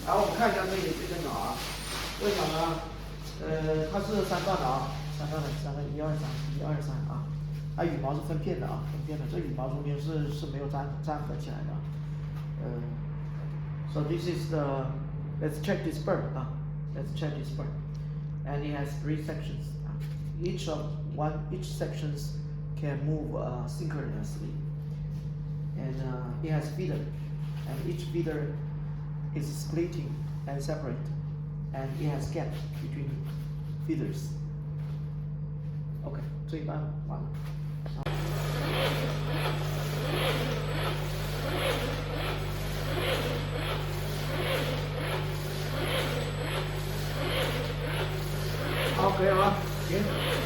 然后我们看一下这里这根脑啊，这个脑呢，它是3段的啊，3段的1、2、3，1、2、3啊。它羽毛是分片的啊，分片的，这羽毛中间是没有粘合起来的。So this is the, let's check this bird 啊 let's check this bird, and it has 3 sections. Each sections can move synchronously, and it has feeder, and each feeder is splitting and separate, and it has gap between feeders. OK， 这一半完了。好，可以了，行。